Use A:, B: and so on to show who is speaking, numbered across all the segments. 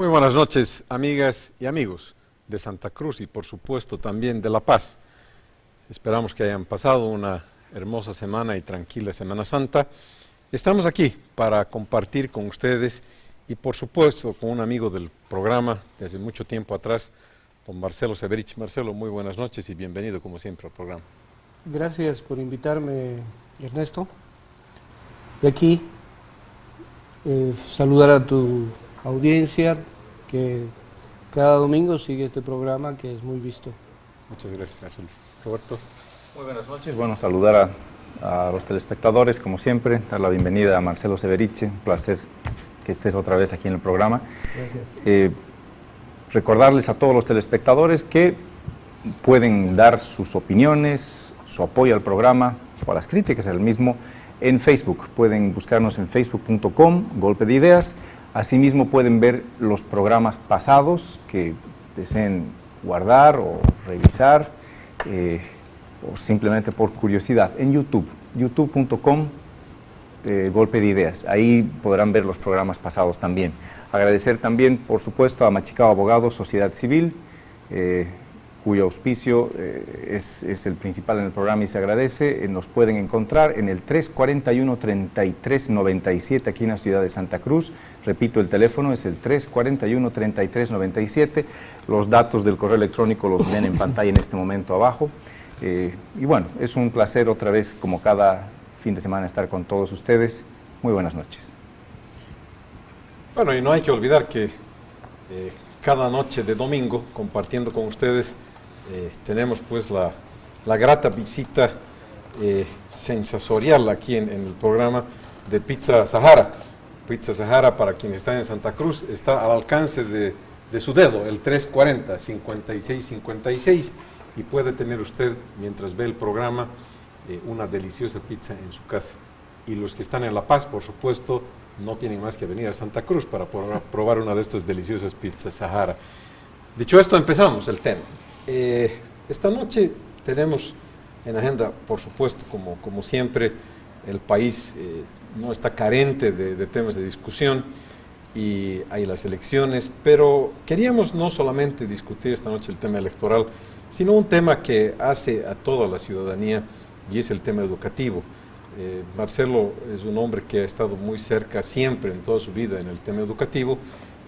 A: Muy buenas noches, amigas y amigos de Santa Cruz y por supuesto también de La Paz. Esperamos que hayan pasado una hermosa semana y tranquila Semana Santa. Estamos aquí para compartir con ustedes y por supuesto con un amigo del programa desde mucho tiempo atrás, don Marcelo Severich. Marcelo, muy buenas noches y bienvenido como siempre al programa.
B: Gracias por invitarme, Ernesto. Y aquí saludar a tu audiencia que cada domingo sigue este programa que es muy visto.
A: Muchas gracias, Marcelo. Roberto.
C: Muy buenas noches. Bueno, saludar a los telespectadores, como siempre, dar la bienvenida a Marcelo Severich. Un placer que estés otra vez aquí en el programa.
B: Gracias.
C: Recordarles a todos los telespectadores que pueden dar sus opiniones, su apoyo al programa o a las críticas al mismo en Facebook. Pueden buscarnos en facebook.com, Golpe de Ideas. Asimismo pueden ver los programas pasados que deseen guardar o revisar o simplemente por curiosidad en YouTube, youtube.com, Golpe de Ideas. Ahí podrán ver los programas pasados también. Agradecer también, por supuesto, a Machicao Abogados, Sociedad Civil, cuyo auspicio es el principal en el programa y se agradece. Nos pueden encontrar en el 341-3397 aquí en la ciudad de Santa Cruz. Repito, el teléfono es el 341-3397. Los datos del correo electrónico los ven en pantalla en este momento abajo. Y bueno, es un placer otra vez, como cada fin de semana, estar con todos ustedes. Muy buenas noches.
A: Bueno, y no hay que olvidar que cada noche de domingo, compartiendo con ustedes, tenemos pues la grata visita sensorial aquí en el programa de Pizza Sahara. Pizza Sahara, para quienes están en Santa Cruz, está al alcance de su dedo, el 340-5656, y puede tener usted, mientras ve el programa, una deliciosa pizza en su casa. Y los que están en La Paz, por supuesto, no tienen más que venir a Santa Cruz para probar una de estas deliciosas pizzas Sahara. Dicho esto, empezamos el tema. Esta noche tenemos en agenda, por supuesto, como siempre, el país no está carente de temas de discusión y hay las elecciones, pero queríamos no solamente discutir esta noche el tema electoral, sino un tema que hace a toda la ciudadanía y es el tema educativo. Marcelo es un hombre que ha estado muy cerca siempre en toda su vida en el tema educativo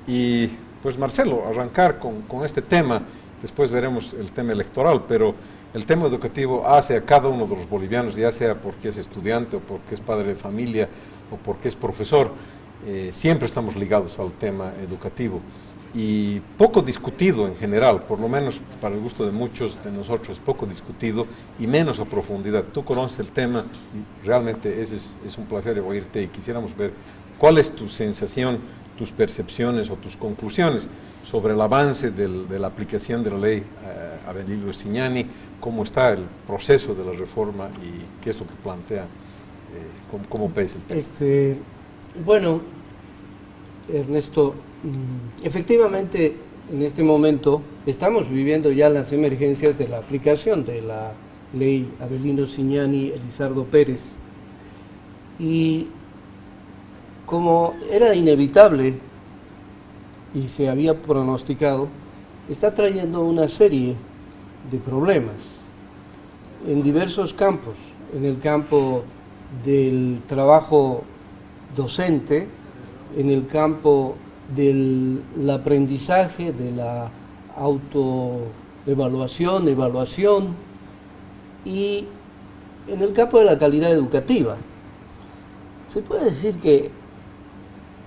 A: y pues Marcelo, arrancar con este tema, después veremos el tema electoral, pero el tema educativo hace a cada uno de los bolivianos, ya sea porque es estudiante o porque es padre de familia o porque es profesor, siempre estamos ligados al tema educativo y poco discutido en general, por lo menos para el gusto de muchos de nosotros, poco discutido y menos a profundidad. Tú conoces el tema y realmente es un placer oírte y quisiéramos ver cuál es tu sensación, tus percepciones o tus conclusiones sobre el avance de la aplicación de la ley Abelino Siñani, cómo está el proceso de la reforma y qué es lo que plantea, cómo ves el tema.
B: Bueno, Ernesto, efectivamente en este momento estamos viviendo ya las emergencias de la aplicación de la ley Abelino Siñani Elizardo Pérez y como era inevitable y se había pronosticado, está trayendo una serie de problemas en diversos campos, en el campo del trabajo docente, en el campo del aprendizaje, de la autoevaluación, evaluación y en el campo de la calidad educativa. Se puede decir que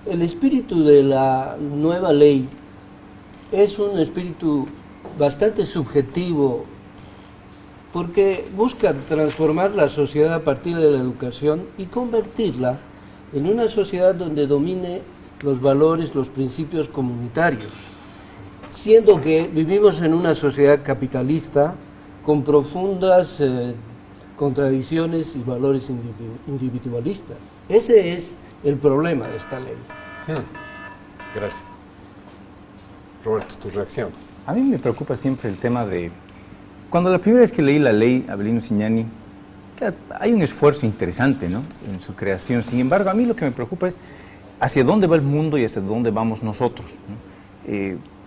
B: el espíritu de la nueva ley es un espíritu bastante subjetivo porque busca transformar la sociedad a partir de la educación y convertirla en una sociedad donde domine los valores, los principios comunitarios, siendo que vivimos en una sociedad capitalista con profundas contradicciones y valores individualistas. Ese es el problema de esta ley.
A: Gracias. Roberto, tu reacción.
C: A mí me preocupa siempre el tema de... Cuando la primera vez que leí la ley Abelino Siñani, hay un esfuerzo interesante, ¿no?, en su creación. Sin embargo, a mí lo que me preocupa es hacia dónde va el mundo y hacia dónde vamos nosotros, ¿no?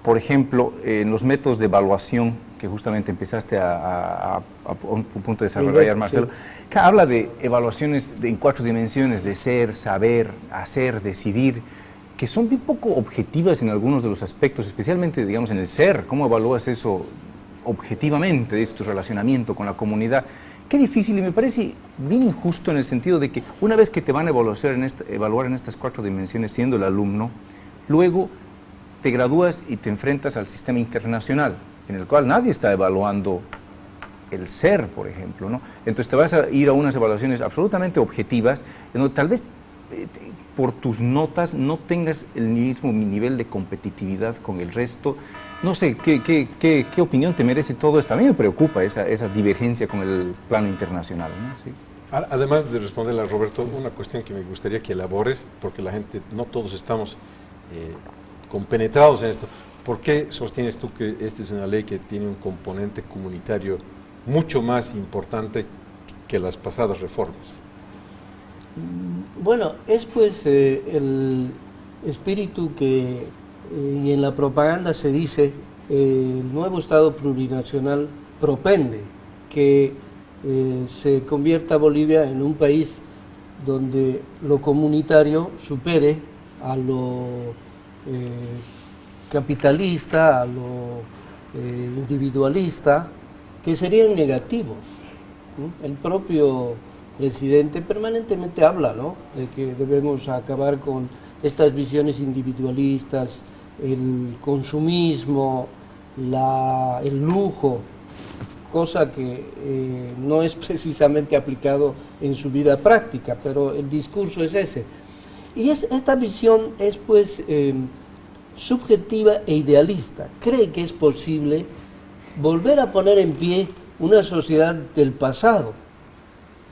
C: Por ejemplo, en los métodos de evaluación que justamente empezaste a un punto de desarrollar, Marcelo, que habla de evaluaciones en 4 dimensiones, de ser, saber, hacer, decidir, que son bien poco objetivas en algunos de los aspectos, especialmente, digamos, en el ser. ¿Cómo evalúas eso objetivamente, de tu relacionamiento con la comunidad? Qué difícil, y me parece bien injusto en el sentido de que una vez que te van a evaluar en estas 4 dimensiones siendo el alumno, luego te gradúas y te enfrentas al sistema internacional, en el cual nadie está evaluando el ser, por ejemplo, ¿no? Entonces te vas a ir a unas evaluaciones absolutamente objetivas, en donde tal vez por tus notas no tengas el mismo nivel de competitividad con el resto. No sé, ¿qué opinión te merece todo esto? A mí me preocupa esa divergencia con el plano internacional, ¿no? Sí.
A: Además de responderle a Roberto, una cuestión que me gustaría que elabores, porque la gente, no todos estamos compenetrados en esto. ¿Por qué sostienes tú que esta es una ley que tiene un componente comunitario mucho más importante que las pasadas reformas?
B: Bueno, es pues el espíritu que, y en la propaganda se dice, el nuevo Estado plurinacional propende que se convierta Bolivia en un país donde lo comunitario supere a lo capitalista, a lo individualista, que serían negativos, ¿no? El propio presidente permanentemente habla, ¿no?, de que debemos acabar con estas visiones individualistas, el consumismo, el lujo, cosa que no es precisamente aplicado en su vida práctica, pero el discurso es ese. Y esta visión es pues subjetiva e idealista. Cree que es posible volver a poner en pie una sociedad del pasado,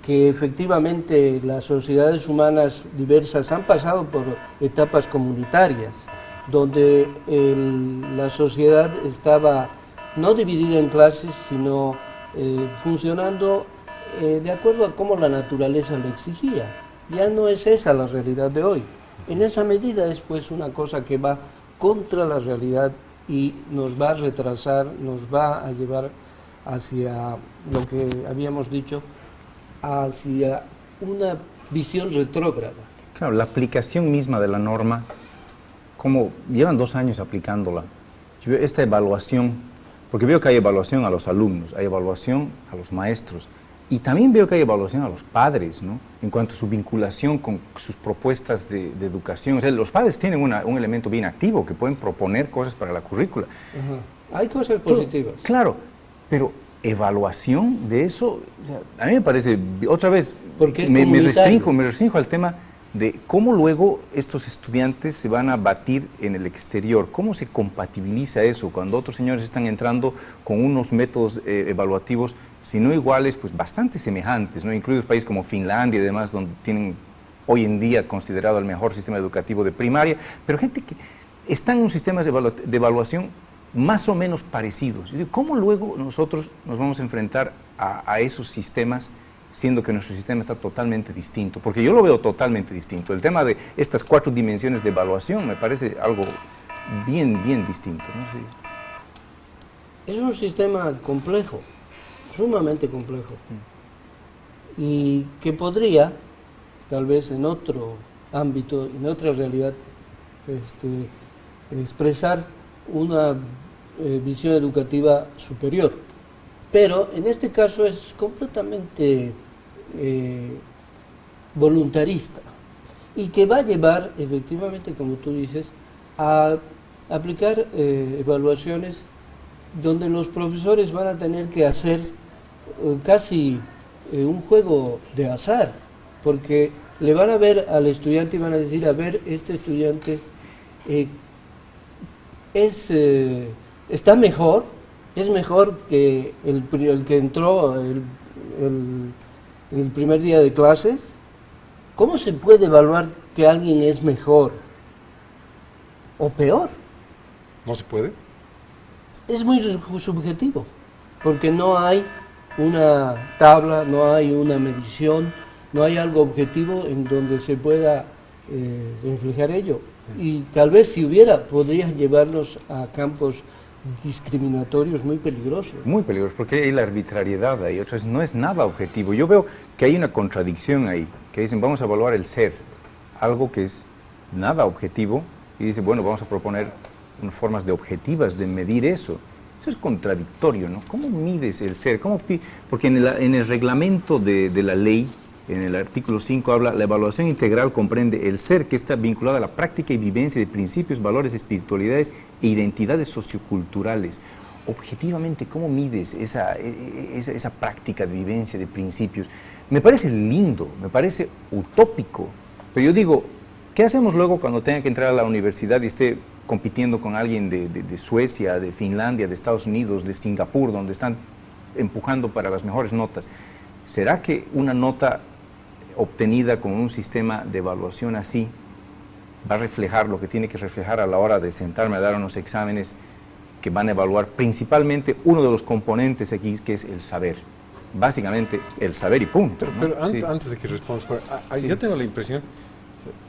B: que efectivamente las sociedades humanas diversas han pasado por etapas comunitarias, donde la sociedad estaba no dividida en clases, sino funcionando de acuerdo a cómo la naturaleza le exigía. Ya no es esa la realidad de hoy. En esa medida es pues una cosa que va contra la realidad y nos va a retrasar, nos va a llevar hacia lo que habíamos dicho, hacia una visión retrógrada.
C: Claro, la aplicación misma de la norma, como llevan 2 años aplicándola, esta evaluación, porque veo que hay evaluación a los alumnos, hay evaluación a los maestros, y también veo que hay evaluación a los padres, ¿no?, en cuanto a su vinculación con sus propuestas de educación. O sea, los padres tienen un elemento bien activo, que pueden proponer cosas para la currícula.
B: Hay cosas positivas.
C: Claro, pero evaluación de eso, o sea, a mí me parece, otra vez, me restringo al tema de cómo luego estos estudiantes se van a batir en el exterior, cómo se compatibiliza eso cuando otros señores están entrando con unos métodos evaluativos, si no iguales, pues bastante semejantes, ¿no?, incluidos países como Finlandia y demás, donde tienen hoy en día considerado el mejor sistema educativo de primaria, pero gente que está en un sistema de evaluación más o menos parecidos. ¿Cómo luego nosotros nos vamos a enfrentar a esos sistemas, siendo que nuestro sistema está totalmente distinto? Porque yo lo veo totalmente distinto. El tema de estas 4 dimensiones de evaluación me parece algo bien distinto, ¿no? Sí.
B: Es un sistema complejo, sumamente complejo, y que podría, tal vez en otro ámbito, en otra realidad, expresar una visión educativa superior. Pero en este caso es completamente voluntarista y que va a llevar, efectivamente, como tú dices, a aplicar evaluaciones donde los profesores van a tener que hacer casi un juego de azar, porque le van a ver al estudiante y van a decir, a ver, este estudiante está mejor, es mejor que el que entró el primer día de clases. ¿Cómo se puede evaluar que alguien es mejor o peor?
A: ¿No se puede?
B: Es muy subjetivo, porque no hay una tabla, no hay una medición, no hay algo objetivo en donde se pueda reflejar ello. Y tal vez si hubiera, podría llevarnos a campos discriminatorios muy peligrosos.
C: Muy peligrosos, porque hay la arbitrariedad ahí, otras no es nada objetivo. Yo veo que hay una contradicción ahí, que dicen vamos a evaluar el ser, algo que es nada objetivo, y dicen bueno, vamos a proponer unas formas de objetivas de medir eso. Eso es contradictorio, ¿no? ¿Cómo mides el ser? Porque en el reglamento de la ley, en el artículo 5 habla, la evaluación integral comprende el ser que está vinculado a la práctica y vivencia de principios, valores, espiritualidades e identidades socioculturales. Objetivamente, ¿cómo mides esa práctica de vivencia de principios? Me parece lindo, me parece utópico, pero yo digo, ¿qué hacemos luego cuando tenga que entrar a la universidad y esté compitiendo con alguien de Suecia, de Finlandia, de Estados Unidos, de Singapur, donde están empujando para las mejores notas? ¿Será que una nota obtenida con un sistema de evaluación así va a reflejar lo que tiene que reflejar a la hora de sentarme a dar unos exámenes que van a evaluar principalmente uno de los componentes aquí, que es el saber? Básicamente el saber y punto, ¿no?
A: Pero
C: Sí.
A: antes de que respondas,
C: Sí.
A: yo tengo la impresión,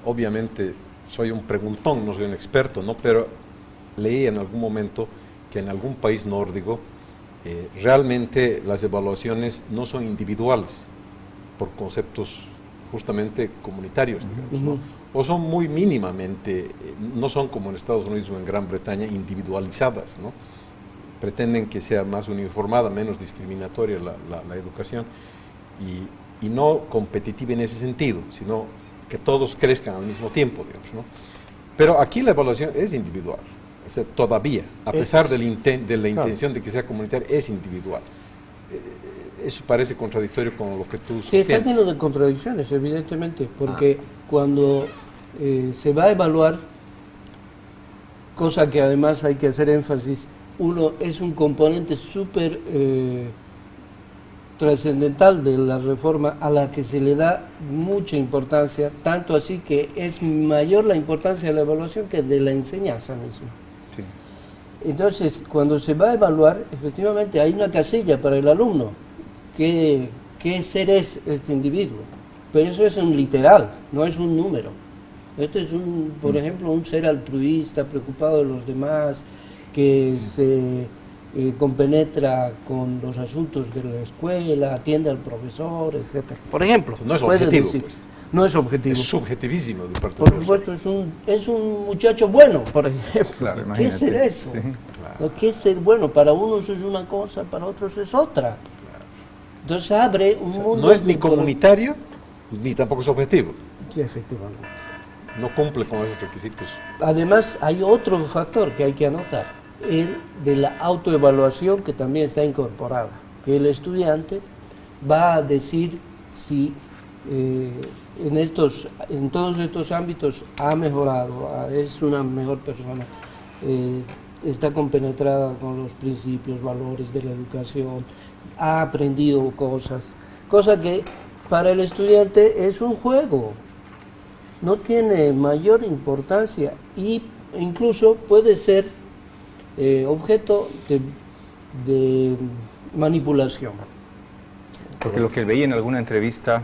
A: obviamente soy un preguntón, no soy un experto, ¿no? Pero leí en algún momento que en algún país nórdico realmente las evaluaciones no son individuales por conceptos justamente comunitarios, digamos, ¿no? O son muy mínimamente, no son como en Estados Unidos o en Gran Bretaña, individualizadas, ¿no? Pretenden que sea más uniformada, menos discriminatoria la educación y no competitiva en ese sentido, sino que todos crezcan al mismo tiempo, digamos, ¿no? Pero aquí la evaluación es individual, o sea, todavía, a pesar de la intención de que sea comunitaria, es individual. Eso parece contradictorio con lo que tú
B: Sí, está
A: sostienes.
B: lleno de contradicciones, evidentemente, porque cuando se va a evaluar, cosa que además hay que hacer énfasis, uno es un componente súper trascendental de la reforma a la que se le da mucha importancia, tanto así que es mayor la importancia de la evaluación que de la enseñanza misma.
C: Sí.
B: Entonces, cuando se va a evaluar, efectivamente hay una casilla para el alumno. ¿Qué ser es este individuo? Pero eso es un literal, no es un número. Esto es, por ejemplo, un ser altruista, preocupado de los demás, que se compenetra con los asuntos de la escuela, atiende al profesor, etcétera. Por ejemplo,
A: No es
B: puedes
A: objetivo,
B: decir,
A: pues.
B: no es objetivo.
A: Es subjetivísimo de parte
B: Por
A: del
B: supuesto, es un muchacho bueno, por ejemplo.
C: Claro,
B: ¿Qué
C: imagínate.
B: ser eso?
C: Sí.
B: Claro. ¿Qué es ser bueno? Para unos es una cosa, para otros es otra. Entonces abre un mundo...
A: No es ni comunitario, ni tampoco es objetivo.
B: Sí, efectivamente.
A: No cumple con esos requisitos.
B: Además, hay otro factor que hay que anotar, el de la autoevaluación, que también está incorporada, que el estudiante va a decir si en todos estos ámbitos ha mejorado, es una mejor persona, está compenetrada con los principios, valores de la educación, ha aprendido cosas, cosa que para el estudiante es un juego, no tiene mayor importancia e incluso puede ser objeto de manipulación.
C: Porque lo que veía en alguna entrevista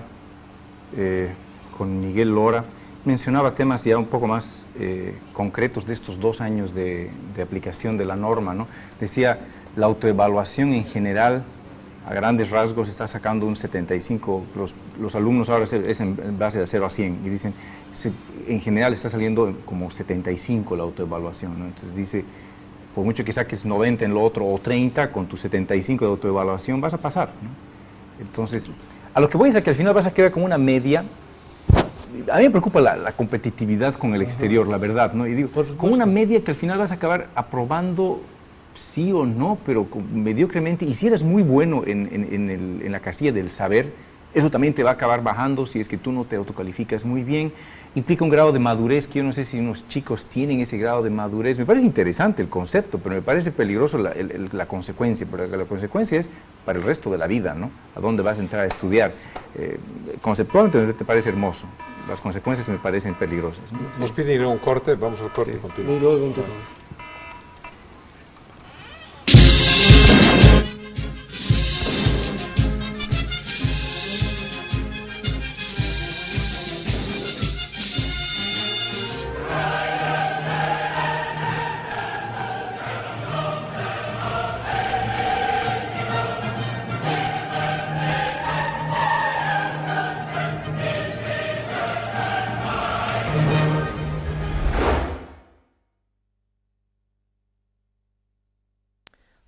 C: con Miguel Lora, mencionaba temas ya un poco más concretos de estos 2 años de aplicación de la norma, ¿no? Decía, la autoevaluación en general, a grandes rasgos, está sacando un 75, los alumnos ahora es en base de 0 a 100, y dicen, en general está saliendo como 75 la autoevaluación, ¿no? Entonces dice, por mucho que saques 90 en lo otro o 30, con tu 75 de autoevaluación vas a pasar, ¿no? Entonces, a lo que voy es a que al final vas a quedar como una media. A mí me preocupa la competitividad con el exterior, la verdad, ¿no? Y digo, con una media que al final vas a acabar aprobando sí o no, pero mediocremente. Y si eres muy bueno en la casilla del saber, eso también te va a acabar bajando si es que tú no te autocalificas muy bien. Implica un grado de madurez que yo no sé si unos chicos tienen ese grado de madurez. Me parece interesante el concepto, pero me parece peligroso la consecuencia, porque la consecuencia es para el resto de la vida, ¿no? A dónde vas a entrar a estudiar. Conceptualmente te parece hermoso, las consecuencias me parecen peligrosas, ¿no?
A: Nos piden ir a un corte, vamos al corte y continuamos.
B: Y luego continuamos.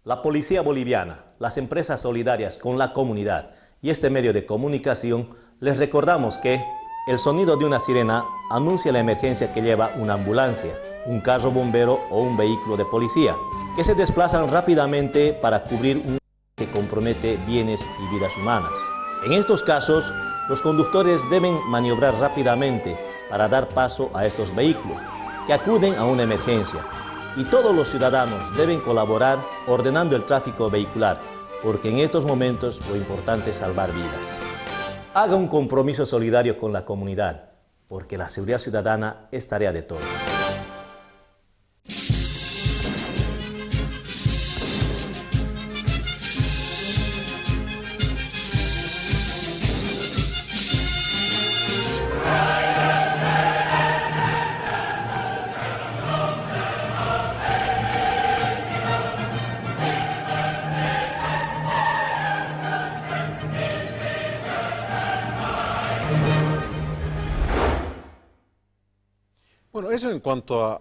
D: La policía boliviana, las empresas solidarias con la comunidad y este medio de comunicación, les recordamos que el sonido de una sirena anuncia la emergencia que lleva una ambulancia, un carro bombero o un vehículo de policía, que se desplazan rápidamente para cubrir un que compromete bienes y vidas humanas. En estos casos, los conductores deben maniobrar rápidamente para dar paso a estos vehículos que acuden a una emergencia. Y todos los ciudadanos deben colaborar ordenando el tráfico vehicular, porque en estos momentos lo importante es salvar vidas. Haga un compromiso solidario con la comunidad, porque la seguridad ciudadana es tarea de todos.
A: Bueno, eso en cuanto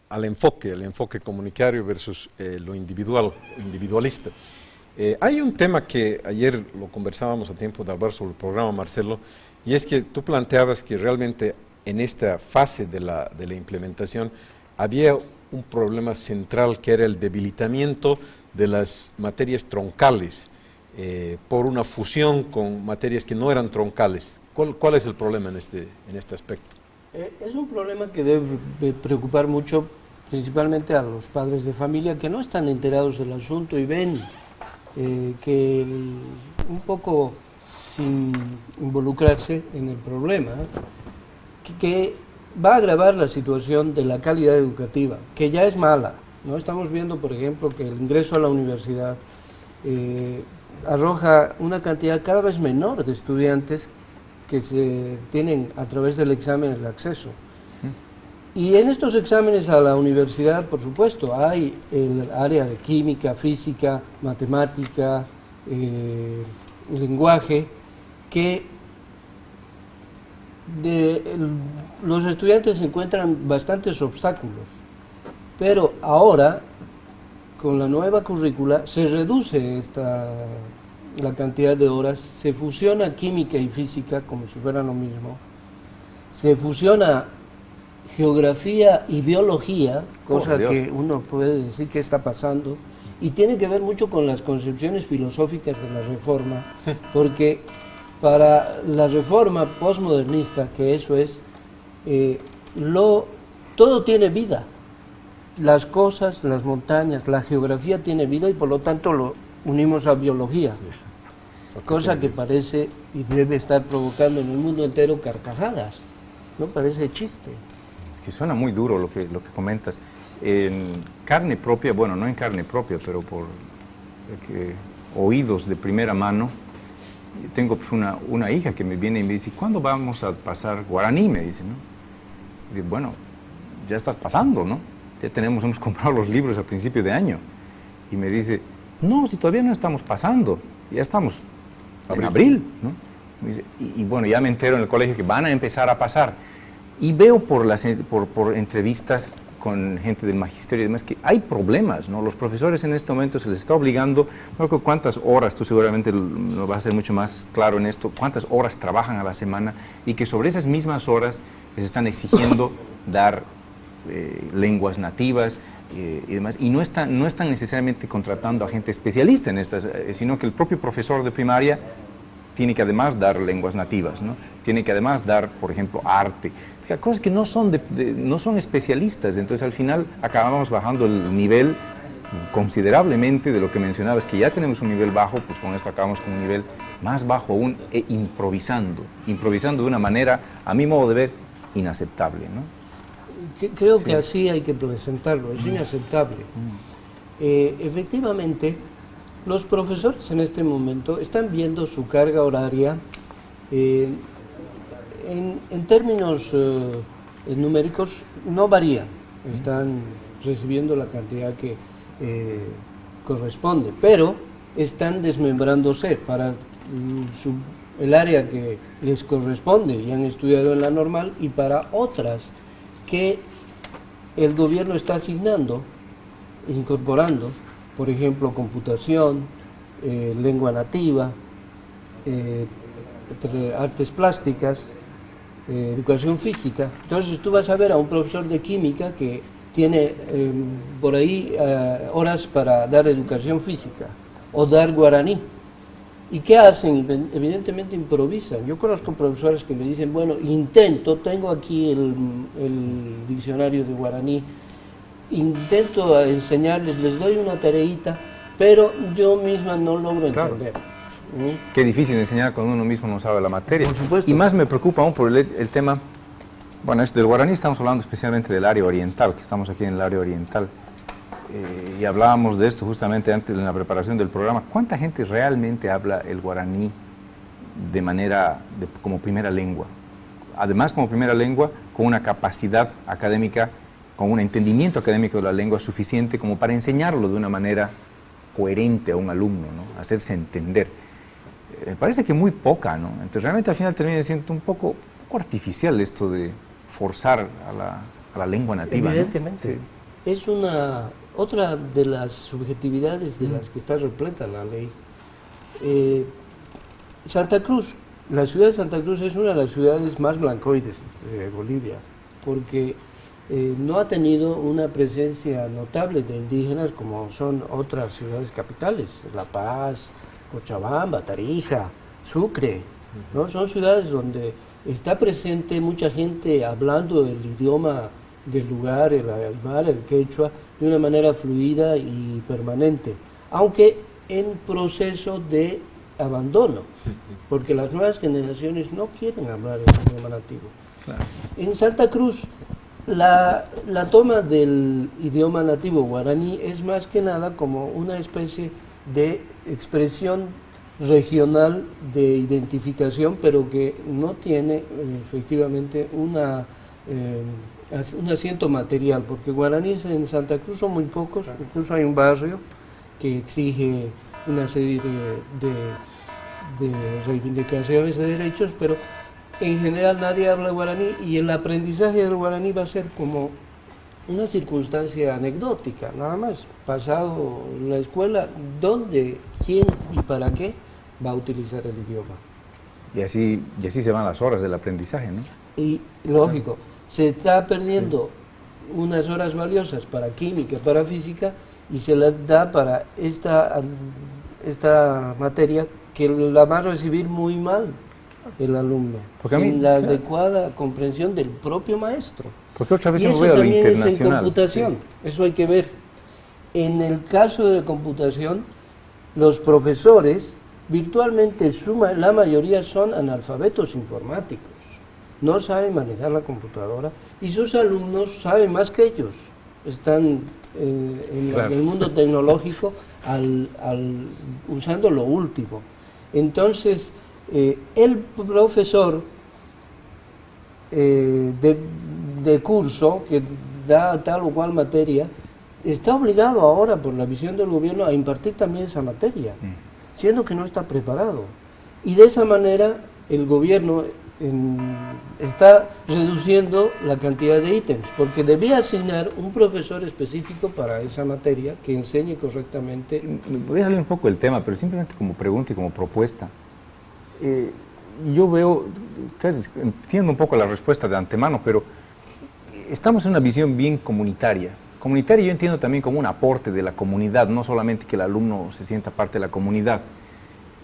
A: al enfoque, el enfoque comunitario versus lo individualista. Hay un tema que ayer lo conversábamos a tiempo de hablar sobre el programa, Marcelo, y es que tú planteabas que realmente en esta fase de la implementación había un problema central que era el debilitamiento de las materias troncales por una fusión con materias que no eran troncales. ¿Cuál es el problema en este aspecto?
B: Es un problema que debe preocupar mucho, principalmente a los padres de familia que no están enterados del asunto y ven que un poco sin involucrarse en el problema, que va a agravar la situación de la calidad educativa, que ya es mala, ¿no? Estamos viendo, por ejemplo, que el ingreso a la universidad arroja una cantidad cada vez menor de estudiantes que se tienen a través del examen el acceso. Y en estos exámenes a la universidad, por supuesto, hay el área de química, física, matemática, lenguaje, que los estudiantes encuentran bastantes obstáculos. Pero ahora, con la nueva currícula, se reduce la cantidad de horas, se fusiona química y física como si fueran lo mismo, se fusiona geografía y biología, cosa que uno puede decir que está pasando, y tiene que ver mucho con las concepciones filosóficas de la reforma, porque para la reforma postmodernista, que eso es, todo tiene vida, las cosas, las montañas, la geografía tiene vida y por lo tanto lo unimos a biología, cosa que parece y debe estar provocando en el mundo entero carcajadas, no parece chiste.
C: Es que suena muy duro lo que comentas. En carne propia, bueno, no en carne propia, pero por oídos de primera mano, tengo pues una hija que me viene y me dice, ¿cuándo vamos a pasar guaraní? Me dice, ¿no? Y digo, bueno, ya estás pasando, ¿no? Ya hemos comprado los libros a principio de año. Y me dice, no, si todavía no estamos pasando, ya estamos en abril, ¿no? Y bueno, ya me entero en el colegio que van a empezar a pasar. Y veo por entrevistas con gente del magisterio y demás que hay problemas, ¿no? Los profesores en este momento se les está obligando, no sé cuántas horas, tú seguramente lo vas a hacer mucho más claro en esto, cuántas horas trabajan a la semana y que sobre esas mismas horas les están exigiendo dar lenguas nativas y demás, y no están necesariamente contratando a gente especialista en estas, sino que el propio profesor de primaria tiene que además dar lenguas nativas, ¿no? Tiene que además dar, por ejemplo, arte, cosas que no son especialistas. Entonces al final acabamos bajando el nivel considerablemente de lo que mencionabas, que ya tenemos un nivel bajo, pues con esto acabamos con un nivel más bajo aún, improvisando de una manera, a mi modo de ver, inaceptable, ¿no?
B: Creo que así hay que presentarlo, es inaceptable. Efectivamente, los profesores en este momento están viendo su carga horaria en términos numéricos no varían, están recibiendo la cantidad que corresponde, pero están desmembrándose para el área que les corresponde y han estudiado en la normal y para otras que el gobierno está asignando, incorporando por ejemplo, computación, lengua nativa, artes plásticas, educación física. Entonces tú vas a ver a un profesor de química que tiene por ahí horas para dar educación física o dar guaraní. ¿Y qué hacen? Evidentemente improvisan. Yo conozco profesores que me dicen, bueno, tengo aquí el diccionario de guaraní, intento enseñarles, les doy una tareita, pero yo misma no logro entender.
C: Qué difícil enseñar cuando uno mismo no sabe la materia.
B: Por supuesto.
C: Y más me preocupa aún por el tema, bueno, del guaraní estamos hablando especialmente del área oriental, que estamos aquí en el área oriental. Y hablábamos de esto justamente antes en la preparación del programa. ¿Cuánta gente realmente habla el guaraní de manera, como primera lengua? Además, como primera lengua, con una capacidad académica, con un entendimiento académico de la lengua suficiente como para enseñarlo de una manera coherente a un alumno, ¿no? Hacerse entender. Me parece que muy poca, ¿no? Entonces realmente al final termina siendo un poco artificial esto de forzar a la lengua nativa,
B: evidentemente.
C: ¿no? Sí.
B: Es otra de las subjetividades de las que está repleta la ley. Santa Cruz, la ciudad de Santa Cruz es una de las ciudades más blancoides de Bolivia, porque no ha tenido una presencia notable de indígenas como son otras ciudades capitales, La Paz, Cochabamba, Tarija, Sucre, ¿no? Son ciudades donde está presente mucha gente hablando el idioma del lugar, el aymara, el quechua, de una manera fluida y permanente, aunque en proceso de abandono, porque las nuevas generaciones no quieren hablar el idioma nativo.
C: Claro.
B: En Santa Cruz, la toma del idioma nativo guaraní es más que nada como una especie de expresión regional de identificación, pero que no tiene efectivamente un asiento material, porque guaraníes en Santa Cruz son muy pocos, incluso hay un barrio que exige una serie de reivindicaciones de derechos, pero en general nadie habla guaraní y el aprendizaje del guaraní va a ser como una circunstancia anecdótica, nada más, pasado la escuela, dónde, quién y para qué va a utilizar el idioma.
C: Y así se van las horas del aprendizaje, ¿no?
B: Y lógico, se está perdiendo unas horas valiosas para química, para física, y se las da para esta materia que la va a recibir muy mal el alumno, sin la adecuada comprensión del propio maestro.
C: Porque otra vez
B: y
C: me
B: eso
C: voy a lo
B: también es en
C: internacional.
B: computación, eso hay que ver. En el caso de computación, los profesores, virtualmente la mayoría son analfabetos informáticos, no saben manejar la computadora y sus alumnos saben más que ellos, están en el mundo tecnológico usando lo último. Entonces, el profesor de curso que da tal o cual materia está obligado ahora por la visión del gobierno a impartir también esa materia, siendo que no está preparado. Y de esa manera el gobierno está reduciendo la cantidad de ítems, porque debía asignar un profesor específico para esa materia que enseñe correctamente.
C: Voy a salir un poco del tema, pero simplemente como pregunta y como propuesta. Yo veo, entiendo un poco la respuesta de antemano, pero estamos en una visión bien comunitaria. Comunitaria yo entiendo también como un aporte de la comunidad, no solamente que el alumno se sienta parte de la comunidad.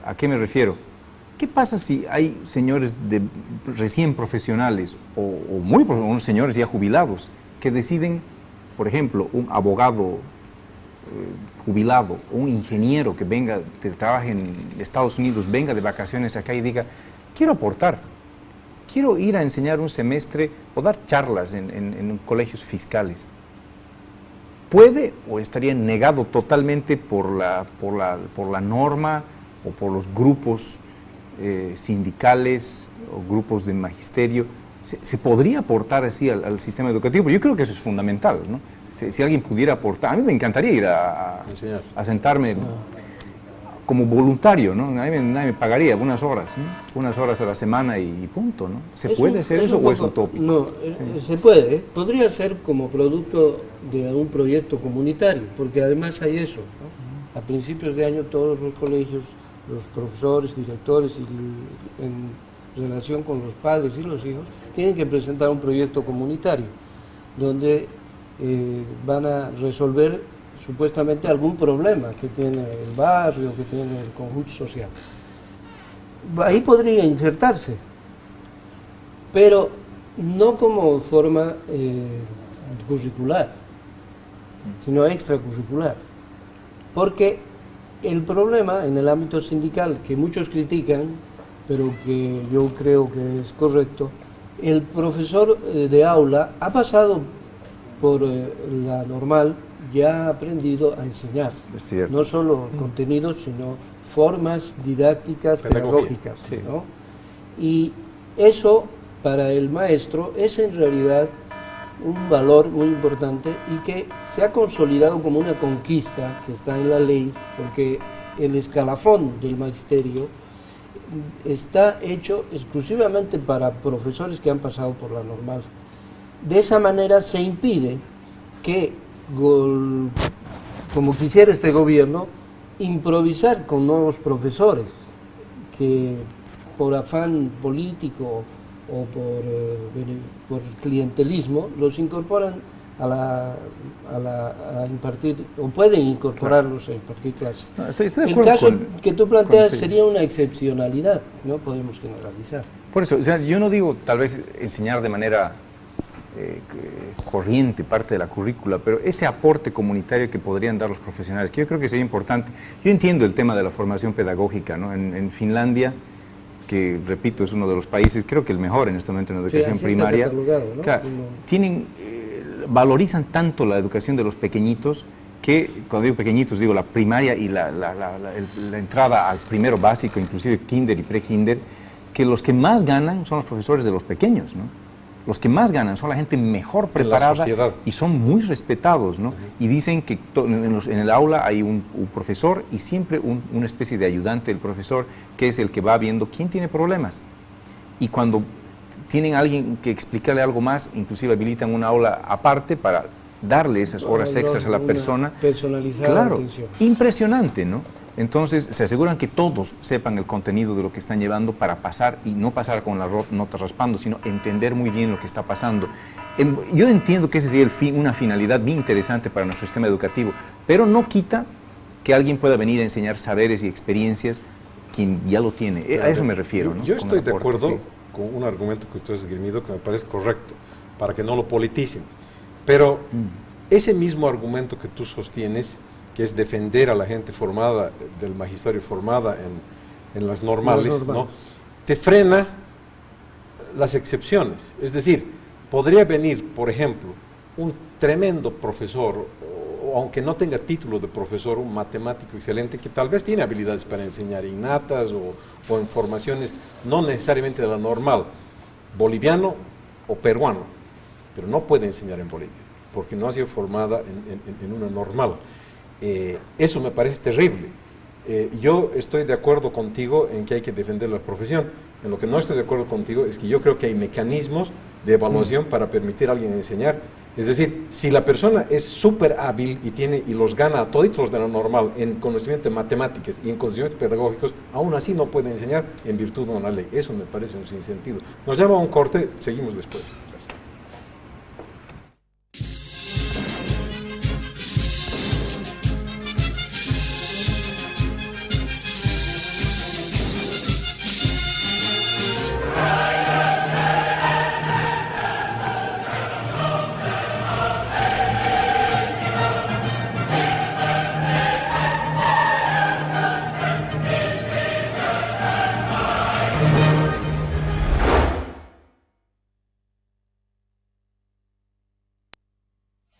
C: ¿A qué me refiero? ¿Qué pasa si hay señores recién profesionales o unos señores ya jubilados que deciden, por ejemplo, un abogado jubilado o un ingeniero que trabaje en Estados Unidos, venga de vacaciones acá y diga, quiero aportar, quiero ir a enseñar un semestre o dar charlas en colegios fiscales? ¿Puede o estaría negado totalmente por la norma o por los grupos sindicales o grupos de magisterio? ¿Se podría aportar así al sistema educativo? Yo creo que eso es fundamental, ¿no? Si alguien pudiera aportar, a mí me encantaría ir a sentarme como voluntario, ¿no? Nadie me pagaría unas horas a la semana y punto, ¿no? ¿Se puede hacer eso o es utópico?
B: No, se puede, podría ser como producto de un proyecto comunitario, porque además hay eso, ¿no? a principios de año todos los colegios, los profesores, directores y en relación con los padres y los hijos, tienen que presentar un proyecto comunitario donde van a resolver supuestamente algún problema que tiene el barrio, que tiene el conjunto social. Ahí podría insertarse, pero no como forma curricular, sino extracurricular, porque el problema en el ámbito sindical, que muchos critican, pero que yo creo que es correcto, el profesor de aula ha pasado por la normal, ya ha aprendido a enseñar, no solo contenidos, sino formas didácticas, pedagógicas, sí. ¿No? Y eso para el maestro es en realidad un valor muy importante y que se ha consolidado como una conquista que está en la ley, porque el escalafón del magisterio está hecho exclusivamente para profesores que han pasado por la normal. De esa manera se impide que, como quisiera este gobierno, improvisar con nuevos profesores que por afán político o por clientelismo los incorporan a impartir, o pueden incorporarlos a impartir clases.
C: No, estoy
B: el caso que tú planteas sería una excepcionalidad, no podemos generalizar.
C: Por eso, o sea, yo no digo tal vez enseñar de manera corriente parte de la currícula, pero ese aporte comunitario que podrían dar los profesionales, que yo creo que sería importante. Yo entiendo el tema de la formación pedagógica, ¿no? En Finlandia, que repito es uno de los países, creo que el mejor en este momento en educación primaria,
B: ¿no?
C: Claro, valorizan tanto la educación de los pequeñitos, que cuando digo pequeñitos digo la primaria y la entrada al primero básico, inclusive kinder y pre-kinder, que los que más ganan son los profesores de los pequeños, ¿no? Los que más ganan son la gente mejor preparada y son muy respetados, ¿no? Y dicen que en el aula hay un profesor y siempre una especie de ayudante del profesor, que es el que va viendo quién tiene problemas. Y cuando tienen a alguien que explicarle algo más, inclusive habilitan una aula aparte para darle esas horas extras a la persona.
B: Personalizada.
C: Claro,
B: atención.
C: Impresionante, ¿no? Entonces se aseguran que todos sepan el contenido de lo que están llevando para pasar y no pasar con la nota raspando, sino entender muy bien lo que está pasando. Yo entiendo que ese sería una finalidad bien interesante para nuestro sistema educativo, pero no quita que alguien pueda venir a enseñar saberes y experiencias quien ya lo tiene. Claro. A eso me refiero, ¿no?
A: Yo estoy de acuerdo con un argumento que tú has esgrimido que me parece correcto, para que no lo politicen. Pero ese mismo argumento que tú sostienes, que es defender a la gente formada, del magisterio formada en las normales, ¿no? Te frena las excepciones. Es decir, podría venir, por ejemplo, un tremendo profesor, o aunque no tenga título de profesor, un matemático excelente, que tal vez tiene habilidades para enseñar innatas o en formaciones no necesariamente de la normal, boliviano o peruano, pero no puede enseñar en Bolivia, porque no ha sido formada en una normal. Eso me parece terrible. Yo estoy de acuerdo contigo en que hay que defender la profesión. En lo que no estoy de acuerdo contigo es que yo creo que hay mecanismos de evaluación para permitir a alguien enseñar. Es decir, si la persona es súper hábil y los gana a toditos los de la normal en conocimiento de matemáticas y en conocimientos pedagógicos, aún así no puede enseñar en virtud de una ley. Eso me parece un sinsentido. Nos llama a un corte, seguimos después.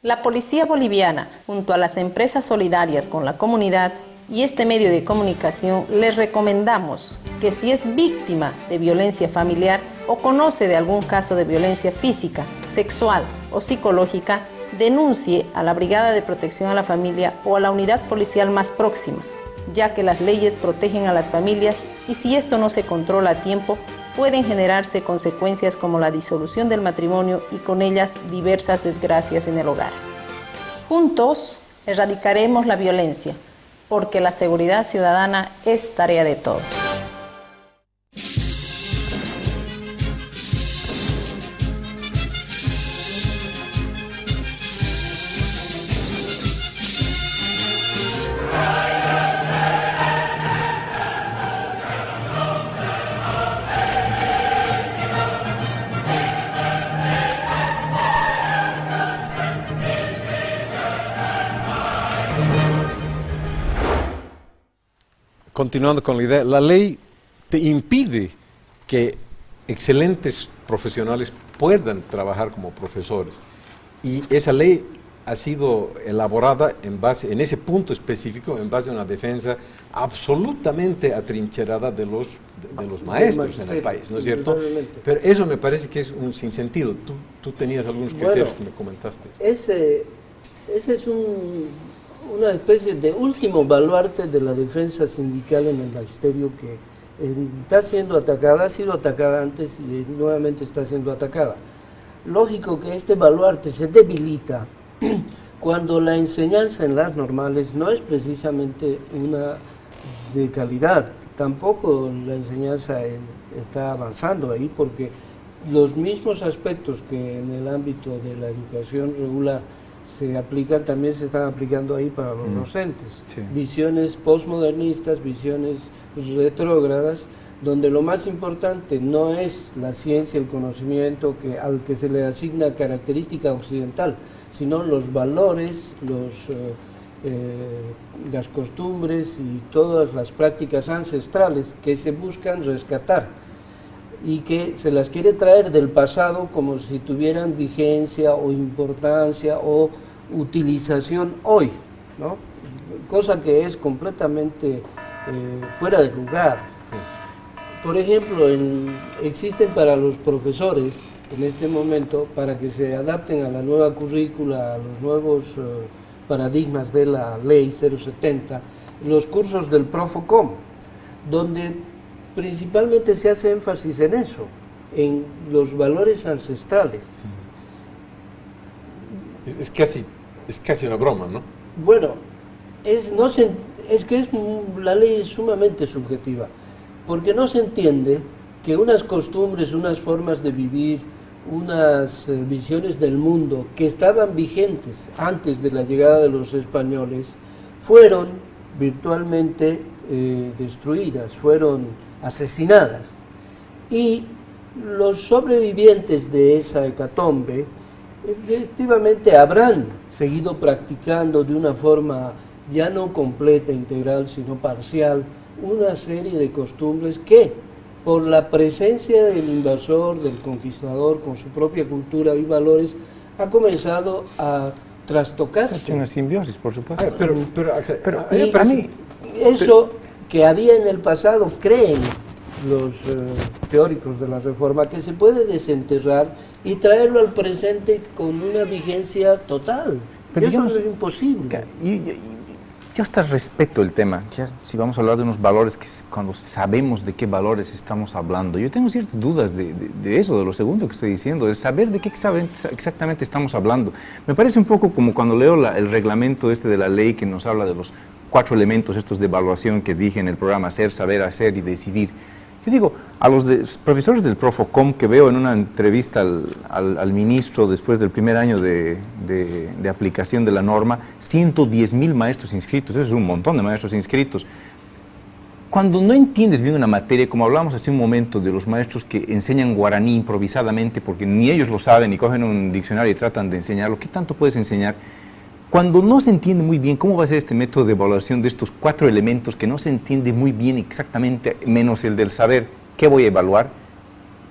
E: La Policía Boliviana, junto a las empresas solidarias con la comunidad y este medio de comunicación, les recomendamos que si es víctima de violencia familiar o conoce de algún caso de violencia física, sexual o psicológica, denuncie a la Brigada de Protección a la Familia o a la unidad policial más próxima, ya que las leyes protegen a las familias y si esto no se controla a tiempo, pueden generarse consecuencias como la disolución del matrimonio y con ellas diversas desgracias en el hogar. Juntos erradicaremos la violencia. porque la seguridad ciudadana es tarea de todos.
A: Continuando con la idea, la ley te impide que excelentes profesionales puedan trabajar como profesores. Y esa ley ha sido elaborada en ese punto específico, en base a una defensa absolutamente atrincherada de los maestros en el país, ¿no es cierto? Pero eso me parece que es un sinsentido. Tú tenías algunos criterios que me comentaste.
B: Ese es una especie de último baluarte de la defensa sindical en el magisterio que está siendo atacada, ha sido atacada antes y nuevamente está siendo atacada. Lógico que este baluarte se debilita cuando la enseñanza en las normales no es precisamente una de calidad, tampoco la enseñanza está avanzando ahí, porque los mismos aspectos que en el ámbito de la educación regular se aplican, también se están aplicando ahí para los docentes. Sí. Visiones postmodernistas, visiones retrógradas, donde lo más importante no es la ciencia, el conocimiento al que se le asigna característica occidental, sino los valores, las costumbres y todas las prácticas ancestrales que se buscan rescatar y que se las quiere traer del pasado como si tuvieran vigencia o importancia o utilización hoy, ¿no? Cosa que es completamente fuera de lugar. Por ejemplo, existen para los profesores en este momento, para que se adapten a la nueva currícula, a los nuevos paradigmas de la ley 070, los cursos del Profocom, donde principalmente se hace énfasis en eso, en los valores ancestrales.
A: Es casi una broma, ¿no?
B: Bueno, la ley es sumamente subjetiva, porque no se entiende que unas costumbres, unas formas de vivir, unas visiones del mundo que estaban vigentes antes de la llegada de los españoles, fueron virtualmente destruidas, fueron asesinadas. Y los sobrevivientes de esa hecatombe efectivamente habrán seguido practicando de una forma ya no completa, integral, sino parcial, una serie de costumbres que, por la presencia del invasor, del conquistador, con su propia cultura y valores, ha comenzado a trastocarse.
C: Es una simbiosis, por supuesto.
B: Y para mí, eso que había en el pasado, creen los teóricos de la Reforma, que se puede desenterrar y traerlo al presente con una vigencia total. Pero eso no es imposible.
C: Yo hasta respeto el tema, ya, si vamos a hablar de unos valores, que cuando sabemos de qué valores estamos hablando. Yo tengo ciertas dudas de eso, de lo segundo que estoy diciendo, de saber de qué exactamente estamos hablando. Me parece un poco como cuando leo el reglamento de la ley que nos habla de los 4 elementos estos de evaluación que dije en el programa, hacer, saber, hacer y decidir. Yo digo, a los profesores del Profocom que veo en una entrevista al ministro después del primer año de aplicación de la norma, 110,000 maestros inscritos, eso es un montón de maestros inscritos. Cuando no entiendes bien una materia, como hablábamos hace un momento de los maestros que enseñan guaraní improvisadamente porque ni ellos lo saben y cogen un diccionario y tratan de enseñarlo, ¿qué tanto puedes enseñar? Cuando no se entiende muy bien cómo va a ser este método de evaluación de estos 4 elementos que no se entiende muy bien exactamente, menos el del saber, ¿qué voy a evaluar?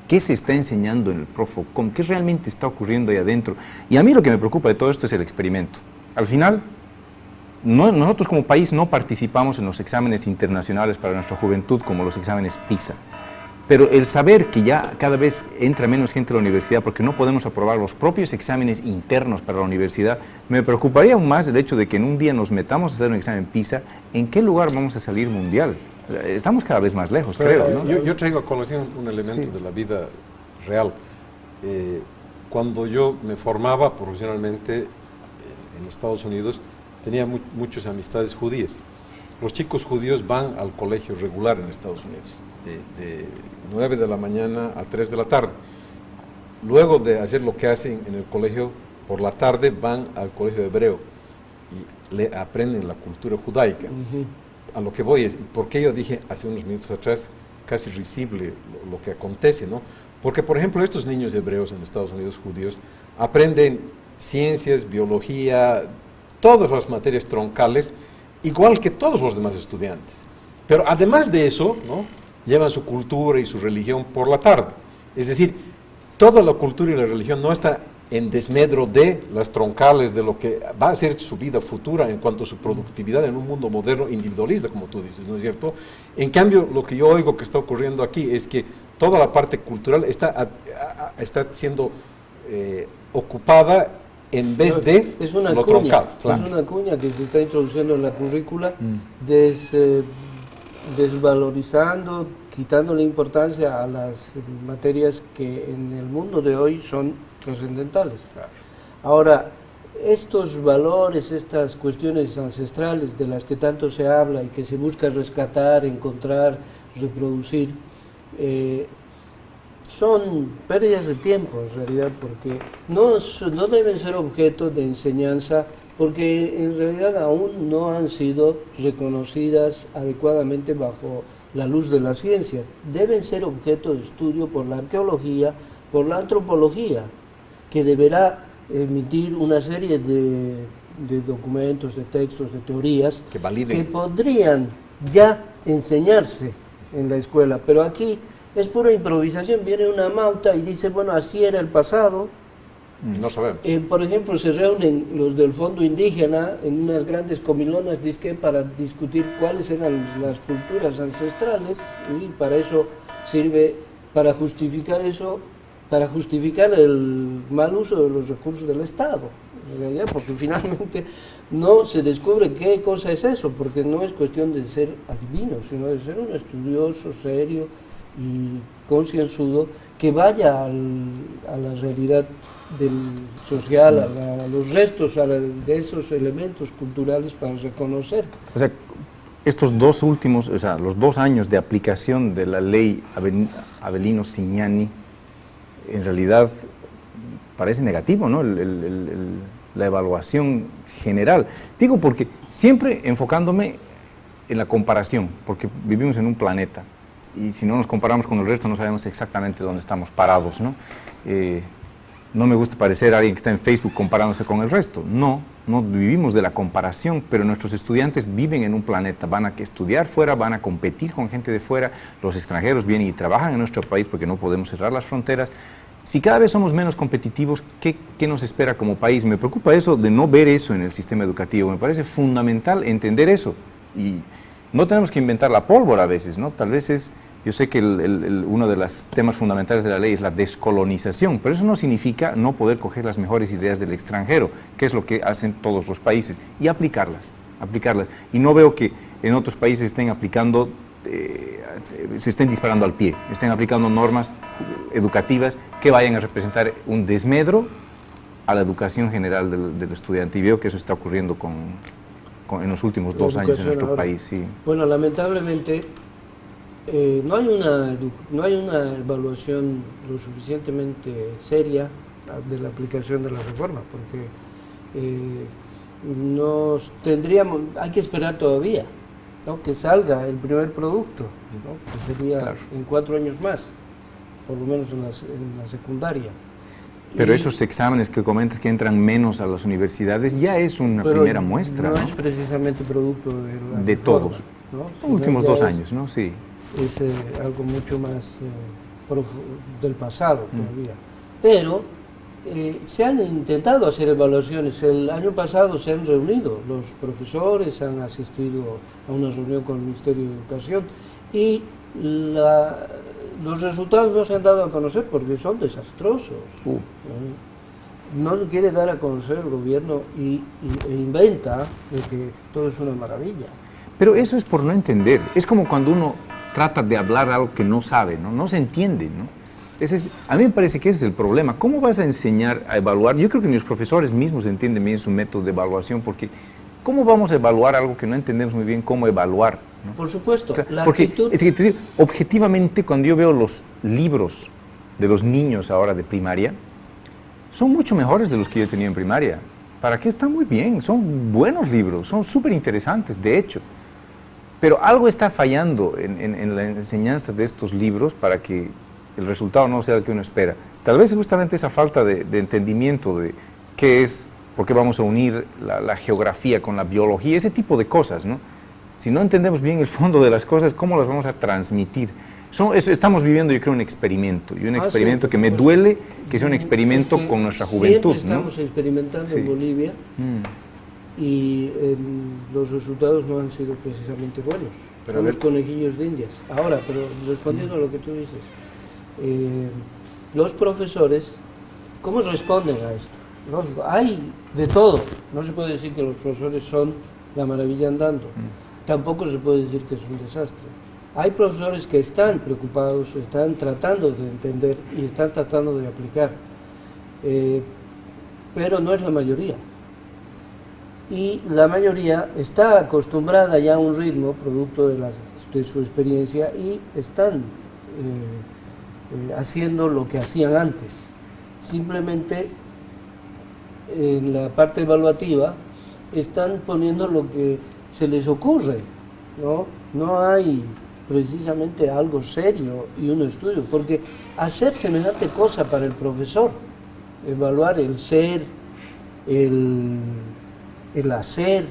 C: ¿Qué se está enseñando en el Profocom? ¿Qué realmente está ocurriendo ahí adentro? Y a mí lo que me preocupa de todo esto es el experimento. Al final, nosotros como país no participamos en los exámenes internacionales para nuestra juventud como los exámenes PISA. Pero el saber que ya cada vez entra menos gente a la universidad porque no podemos aprobar los propios exámenes internos para la universidad, me preocuparía aún más el hecho de que en un día nos metamos a hacer un examen PISA, ¿en qué lugar vamos a salir mundial? Estamos cada vez más lejos, creo, ¿no?
A: Yo traigo a colación un elemento de la vida real. Cuando yo me formaba profesionalmente en Estados Unidos, tenía muchas amistades judías. los chicos judíos van al colegio regular en Estados Unidos, de 9 de la mañana a 3 de la tarde. Luego de hacer lo que hacen en el colegio por la tarde, van al colegio hebreo y le aprenden la cultura judaica. A lo que voy es, ¿por qué yo dije hace unos minutos atrás, casi risible lo que acontece, ¿no? Porque, por ejemplo, estos niños hebreos en Estados Unidos, judíos, aprenden ciencias, biología, todas las materias troncales, igual que todos los demás estudiantes. Pero además de eso, ¿no?, llevan su cultura y su religión por la tarde. Es decir, toda la cultura y la religión no está en desmedro de las troncales, de lo que va a ser su vida futura en cuanto a su productividad en un mundo moderno individualista, como tú dices, ¿no es cierto? En cambio, lo que yo oigo que está ocurriendo aquí es que toda la parte cultural está siendo ocupada en vez de lo troncal. Claro.
B: Es una cuña que se está introduciendo en la currícula, desvalorizando, quitándole importancia a las materias que en el mundo de hoy son trascendentales. Ahora, estos valores, estas cuestiones ancestrales de las que tanto se habla y que se busca rescatar, encontrar, reproducir, son pérdidas de tiempo en realidad, porque no deben ser objeto de enseñanza, porque en realidad aún no han sido reconocidas adecuadamente bajo la luz de la ciencia. Deben ser objeto de estudio por la arqueología, por la antropología, que deberá emitir una serie de documentos, de textos, de teorías que podrían ya enseñarse en la escuela. Pero aquí es pura improvisación, viene una mauta y dice, bueno, así era el pasado.
A: No sabemos.
B: Por ejemplo, se reúnen los del Fondo Indígena en unas grandes comilonas, dizque, para discutir cuáles eran las culturas ancestrales, y para eso sirve, para justificar eso, para justificar el mal uso de los recursos del Estado, en realidad, porque finalmente no se descubre qué cosa es eso, porque no es cuestión de ser adivino, sino de ser un estudioso, serio y concienzudo, que vaya a la realidad del social, a los restos de esos elementos culturales para reconocer.
C: O sea, estos dos últimos, o sea, los 2 años de aplicación de la ley Avelino Cignani, en realidad parece negativo, ¿no? La evaluación general. Digo porque siempre enfocándome en la comparación, porque vivimos en un planeta y si no nos comparamos con el resto no sabemos exactamente dónde estamos parados, ¿no? No me gusta parecer alguien que está en Facebook comparándose con el resto. No vivimos de la comparación, pero nuestros estudiantes viven en un planeta, van a estudiar fuera, van a competir con gente de fuera, los extranjeros vienen y trabajan en nuestro país porque no podemos cerrar las fronteras. Si cada vez somos menos competitivos, ¿qué nos espera como país? Me preocupa eso de no ver eso en el sistema educativo, me parece fundamental entender eso. Y no tenemos que inventar la pólvora a veces, ¿no? Tal vez es... Yo sé que uno de los temas fundamentales de la ley es la descolonización, pero eso no significa no poder coger las mejores ideas del extranjero, que es lo que hacen todos los países, y aplicarlas. Y no veo que en otros países estén aplicando, se estén disparando al pie, estén aplicando normas educativas que vayan a representar un desmedro a la educación general del estudiante. Y veo que eso está ocurriendo en los últimos 2 años en nuestro país. Sí.
B: Bueno, lamentablemente... no hay una evaluación lo suficientemente seria de la aplicación de la reforma, porque hay que esperar todavía, ¿no?, que salga el primer producto, ¿no?, que sería en 4 años más, por lo menos en la secundaria.
C: Pero esos exámenes que comentas que entran menos a las universidades ya es una primera muestra.
B: No es precisamente producto de
C: reforma, todos,
B: ¿no?
C: Los últimos 2 años, ¿no? Sí.
B: Es algo mucho más del pasado todavía. Pero se han intentado hacer evaluaciones. El año pasado se han reunido, los profesores han asistido a una reunión con el Ministerio de Educación y los resultados no se han dado a conocer porque son desastrosos. No lo quiere dar a conocer el gobierno e inventa de que todo es una maravilla.
C: Pero eso es por no entender. Es como cuando uno trata de hablar algo que no sabe, no se entiende, ¿no? A mí me parece que ese es el problema. ¿Cómo vas a enseñar a evaluar? Yo creo que ni los profesores mismos entienden bien su método de evaluación, porque ¿cómo vamos a evaluar algo que no entendemos muy bien cómo evaluar, ¿no?
B: Por supuesto, la
C: Porque
B: actitud...
C: es que te digo, objetivamente, cuando yo veo los libros de los niños ahora de primaria, son mucho mejores de los que yo tenía en primaria. ¿Para qué? Están muy bien, son buenos libros, son súper interesantes, de hecho. Pero algo está fallando en la enseñanza de estos libros para que el resultado no sea el que uno espera. Tal vez justamente esa falta de entendimiento de qué es, por qué vamos a unir la geografía con la biología, ese tipo de cosas, ¿no? Si no entendemos bien el fondo de las cosas, ¿cómo las vamos a transmitir? Estamos viviendo, yo creo, un experimento, y un experimento que me duele que sea un experimento con nuestra juventud,
B: siempre estamos experimentando
C: Sí.
B: en Bolivia y los resultados no han sido precisamente buenos.
A: Pero
B: Son los conejillos de Indias. Ahora, pero respondiendo a lo que tú dices, los profesores, ¿cómo responden a esto? Lógico, hay de todo. No se puede decir que los profesores son la maravilla andando. Tampoco se puede decir que es un desastre. Hay profesores que están preocupados, están tratando de entender y están tratando de aplicar, pero no es la mayoría. Y la mayoría está acostumbrada ya a un ritmo, producto de su experiencia, y están haciendo lo que hacían antes. Simplemente en la parte evaluativa están poniendo lo que se les ocurre, ¿no? No hay precisamente algo serio y un estudio, porque hacer semejante cosa para el profesor, evaluar el ser, el hacer,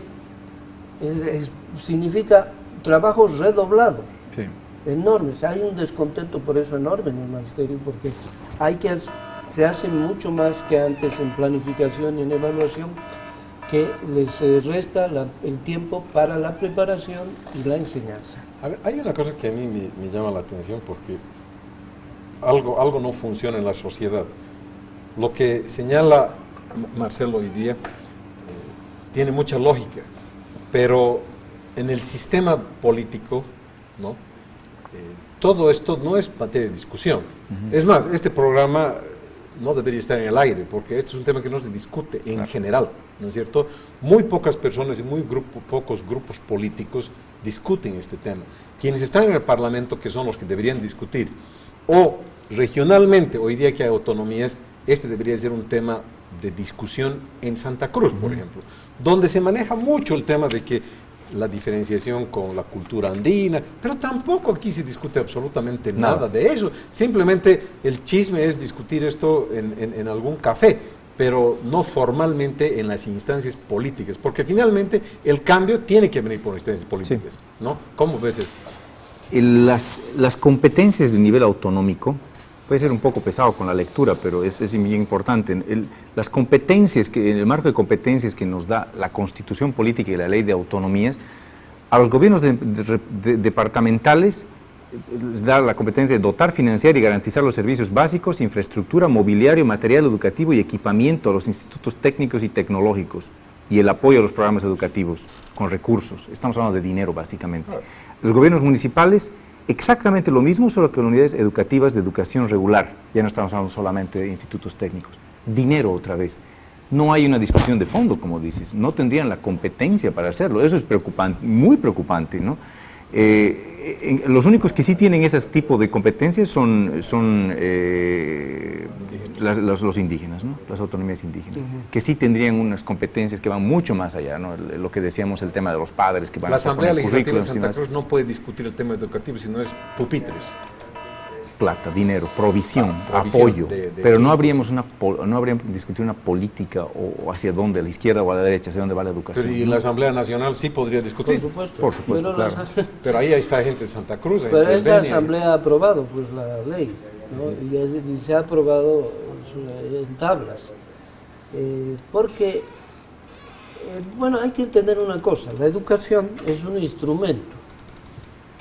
B: significa trabajos redoblados, sí, enormes. Hay un descontento por eso enorme en el magisterio, porque se hace mucho más que antes en planificación y en evaluación, que les resta el tiempo para la preparación y la enseñanza.
A: A ver, hay una cosa que a mí me llama la atención, porque algo no funciona en la sociedad. Lo que señala Marcelo hoy día tiene mucha lógica, pero en el sistema político, ¿no? Todo esto no es materia de discusión. Es más, este programa no debería estar en el aire, porque este es un tema que no se discute en general, ¿no es cierto? Muy pocas personas y pocos grupos políticos discuten este tema. Quienes están en el Parlamento, que son los que deberían discutir, o regionalmente, hoy día que hay autonomías, este debería ser un tema de discusión en Santa Cruz, por ejemplo, donde se maneja mucho el tema de que la diferenciación con la cultura andina, pero tampoco aquí se discute absolutamente nada de eso. Simplemente el chisme es discutir esto en algún café, pero no formalmente en las instancias políticas, porque finalmente el cambio tiene que venir por instancias políticas, sí, ¿no? ¿Cómo ves esto?
C: Las competencias de nivel autonómico, puede ser un poco pesado con la lectura, pero es bien importante. Las competencias, en el marco de competencias que nos da la Constitución Política y la Ley de Autonomías, a los gobiernos departamentales les da la competencia de dotar, financiar y garantizar los servicios básicos, infraestructura, mobiliario, material educativo y equipamiento a los institutos técnicos y tecnológicos, y el apoyo a los programas educativos con recursos. Estamos hablando de dinero, básicamente. Los gobiernos municipales, exactamente lo mismo, solo que en unidades educativas de educación regular. Ya no estamos hablando solamente de institutos técnicos. Dinero otra vez. No hay una discusión de fondo, como dices. No tendrían la competencia para hacerlo. Eso es preocupante, muy preocupante, ¿no? Los únicos que sí tienen ese tipo de competencias son los indígenas, ¿no? Las autonomías indígenas, que sí tendrían unas competencias que van mucho más allá, ¿no? Lo que decíamos, el tema de los padres que van
A: la
C: a
A: Asamblea Legislativa de Santa Cruz no puede discutir el tema educativo si no es pupitres.
C: Plata, dinero, provisión, apoyo, pero no habríamos discutido una política o hacia dónde, a la izquierda o a la derecha, hacia dónde va la educación.
A: Pero y la Asamblea Nacional sí podría discutir.
C: Por supuesto, claro.
A: Pero ahí está gente de Santa Cruz.
B: Pero esta Asamblea ha aprobado pues la ley, ¿no? Y se ha aprobado en tablas. Porque, bueno, hay que entender una cosa, la educación es un instrumento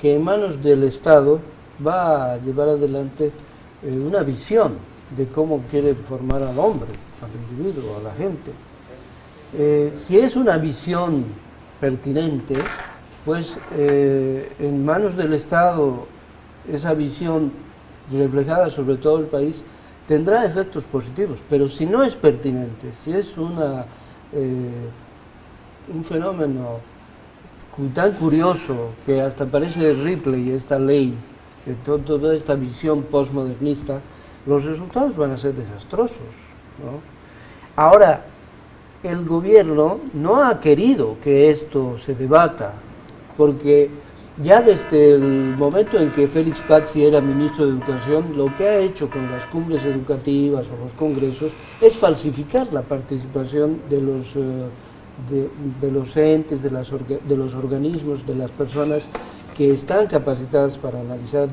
B: que en manos del Estado va a llevar adelante una visión de cómo quiere formar al hombre, al individuo, a la gente. Si es una visión pertinente, pues en manos del Estado esa visión reflejada sobre todo el país tendrá efectos positivos, pero si no es pertinente, si es una un fenómeno tan curioso que hasta parece de Ripley esta ley, que toda esta visión postmodernista, los resultados van a ser desastrosos, ¿no? Ahora, el gobierno no ha querido que esto se debata, porque ya desde el momento en que Félix Pazzi era ministro de Educación, lo que ha hecho con las cumbres educativas o los congresos es falsificar la participación de los entes, de los organismos, de las personas que están capacitadas para analizar,